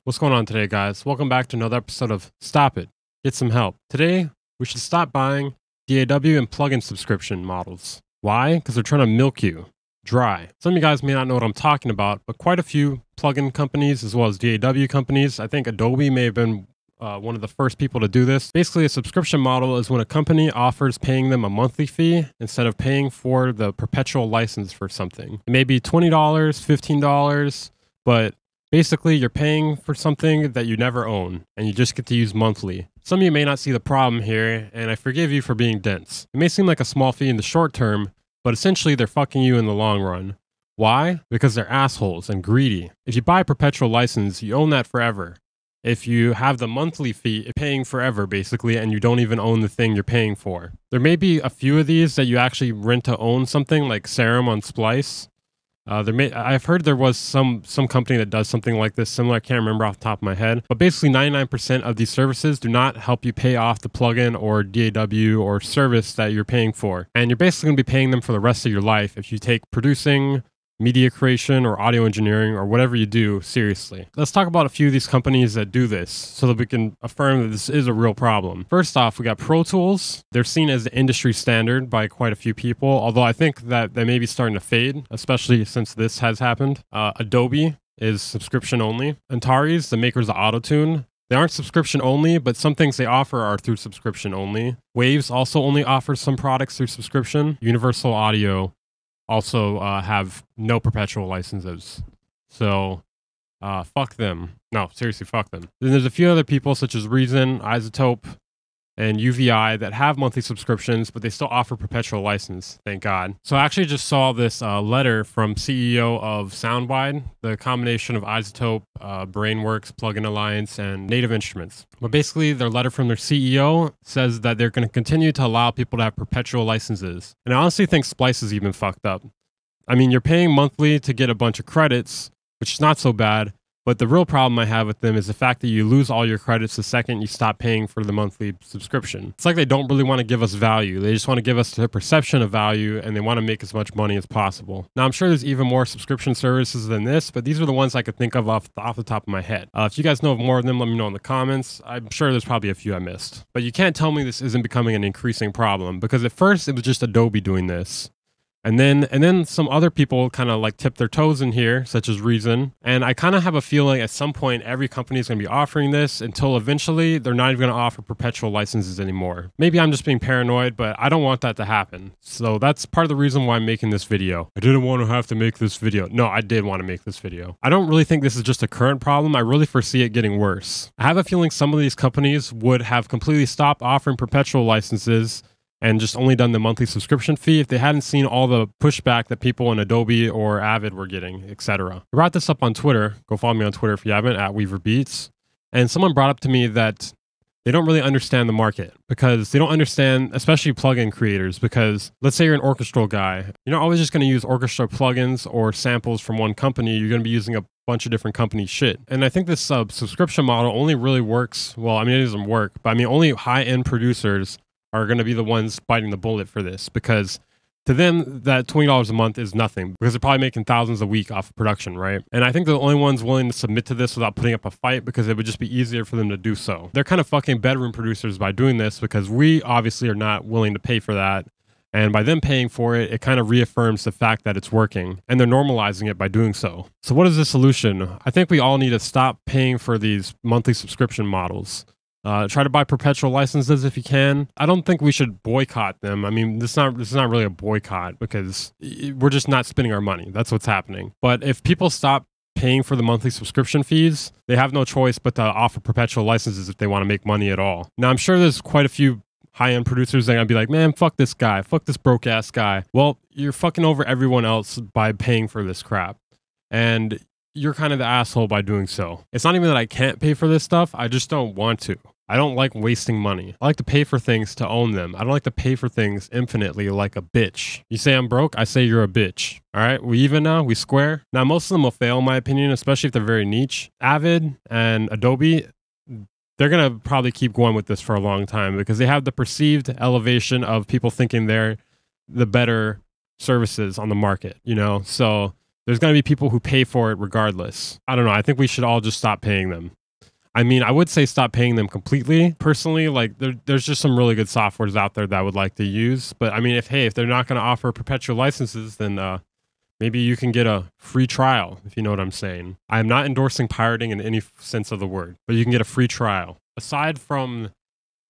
What's going on today, guys? Welcome back to another episode of Stop It, Get Some Help. Today, we should stop buying DAW and plugin subscription models. Why? Because they're trying to milk you dry. Some of you guys may not know what I'm talking about, but quite a few plugin companies as well as DAW companies, I think Adobe may have been one of the first people to do this. Basically, a subscription model is when a company offers paying them a monthly fee instead of paying for the perpetual license for something. It may be $20, $15, but basically, you're paying for something that you never own, and you just get to use monthly. Some of you may not see the problem here, and I forgive you for being dense. It may seem like a small fee in the short term, but essentially they're fucking you in the long run. Why? Because they're assholes and greedy. If you buy a perpetual license, you own that forever. If you have the monthly fee, you're paying forever, basically, and you don't even own the thing you're paying for. There may be a few of these that you actually rent to own something, like Serum on Splice. I've heard there was some company that does something like this similar. I can't remember off the top of my head, but basically 99% of these services do not help you pay off the plugin or DAW or service that you're paying for, and you're basically going to be paying them for the rest of your life if you take producing, media creation, or audio engineering, or whatever you do seriously. Let's talk about a few of these companies that do this so that we can affirm that this is a real problem. First off, we got Pro Tools. They're seen as the industry standard by quite a few people, although I think that they may be starting to fade, especially since this has happened. Adobe is subscription only. Antares, the makers of Autotune, they aren't subscription only, but some things they offer are through subscription only. Waves also only offers some products through subscription. Universal Audio also have no perpetual licenses. So fuck them. No, seriously, fuck them. Then there's a few other people such as Reason, iZotope, and UVI that have monthly subscriptions, but they still offer perpetual license, thank God. So I actually just saw this letter from CEO of Soundwide, the combination of iZotope, Brainworks, Plugin Alliance, and Native Instruments. But basically, their letter from their CEO says that they're going to continue to allow people to have perpetual licenses. And I honestly think Splice is even fucked up. I mean, you're paying monthly to get a bunch of credits, which is not so bad. But the real problem I have with them is the fact that you lose all your credits the second you stop paying for the monthly subscription. It's like they don't really want to give us value. They just want to give us the perception of value, and they want to make as much money as possible. Now, I'm sure there's even more subscription services than this, but these are the ones I could think of off the top of my head. If you guys know of more of them, let me know in the comments. I'm sure there's probably a few I missed. But you can't tell me this isn't becoming an increasing problem, because at first it was just Adobe doing this. And then some other people kind of like tip their toes in here, such as Reason. And I kind of have a feeling at some point every company is going to be offering this until eventually they're not even going to offer perpetual licenses anymore. Maybe I'm just being paranoid, but I don't want that to happen. So that's part of the reason why I'm making this video. I didn't want to have to make this video. No, I did want to make this video. I don't really think this is just a current problem. I really foresee it getting worse. I have a feeling some of these companies would have completely stopped offering perpetual licenses and just only done the monthly subscription fee if they hadn't seen all the pushback that people in Adobe or Avid were getting, etc. I brought this up on Twitter. Go follow me on Twitter if you haven't, at WeaverBeats. And someone brought up to me that they don't really understand the market, because they don't understand, especially plugin creators, because let's say you're an orchestral guy. You're not always just going to use orchestra plugins or samples from one company. You're going to be using a bunch of different company shit. And I think this subscription model only really works, well, I mean, it doesn't work, but I mean, only high-end producers are going to be the ones biting the bullet for this, because to them, that $20 a month is nothing, because they're probably making thousands a week off of production, right? And I think they're the only ones willing to submit to this without putting up a fight, because it would just be easier for them to do so. They're kind of fucking bedroom producers by doing this, because we obviously are not willing to pay for that. And by them paying for it, it kind of reaffirms the fact that it's working, and they're normalizing it by doing so. So what is the solution? I think we all need to stop paying for these monthly subscription models. Try to buy perpetual licenses if you can. I don't think we should boycott them. I mean, this is not really a boycott, because we're just not spending our money. That's what's happening. But if people stop paying for the monthly subscription fees, they have no choice but to offer perpetual licenses if they want to make money at all. Now, I'm sure there's quite a few high-end producers that are going to be like, man, fuck this guy. Fuck this broke-ass guy. Well, you're fucking over everyone else by paying for this crap. And you're kind of the asshole by doing so. It's not even that I can't pay for this stuff. I just don't want to. I don't like wasting money. I like to pay for things to own them. I don't like to pay for things infinitely like a bitch. You say I'm broke, I say you're a bitch. All right, we even now? We square? Now, most of them will fail, in my opinion, especially if they're very niche. Avid and Adobe, they're going to probably keep going with this for a long time, because they have the perceived elevation of people thinking they're the better services on the market, you know? So there's going to be people who pay for it regardless. I don't know. I think we should all just stop paying them. I mean, I would say stop paying them completely. Personally, like there's just some really good softwares out there that I would like to use. But I mean, if they're not going to offer perpetual licenses, then maybe you can get a free trial, if you know what I'm saying. I am not endorsing pirating in any sense of the word, but you can get a free trial. Aside from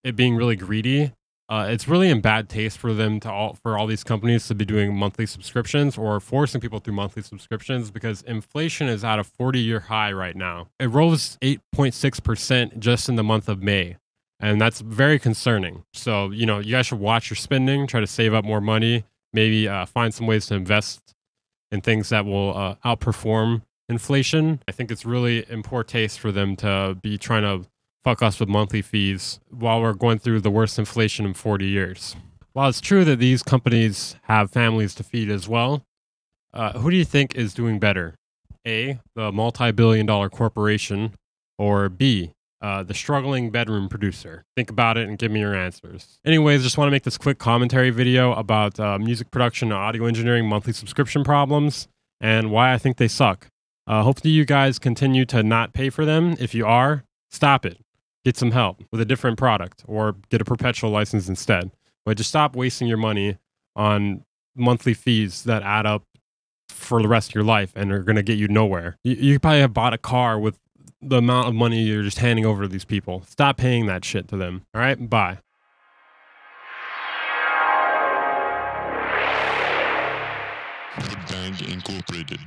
it being really greedy, it's really in bad taste for them for all these companies to be doing monthly subscriptions or forcing people through monthly subscriptions, because inflation is at a 40-year high right now. It rose 8.6% just in the month of May, and that's very concerning. So, you guys should watch your spending, try to save up more money, maybe find some ways to invest in things that will outperform inflation. I think it's really in poor taste for them to be trying to fuck us with monthly fees while we're going through the worst inflation in 40 years. While it's true that these companies have families to feed as well, who do you think is doing better? A, the multi-billion-dollar corporation, or B, the struggling bedroom producer? Think about it and give me your answers. Anyways, just want to make this quick commentary video about music production and audio engineering monthly subscription problems and why I think they suck. Hopefully you guys continue to not pay for them. If you are, stop it. Get some help with a different product or get a perpetual license instead. But just stop wasting your money on monthly fees that add up for the rest of your life and are going to get you nowhere. You probably have bought a car with the amount of money you're just handing over to these people. Stop paying that shit to them. All right, bye. The Band Incorporated.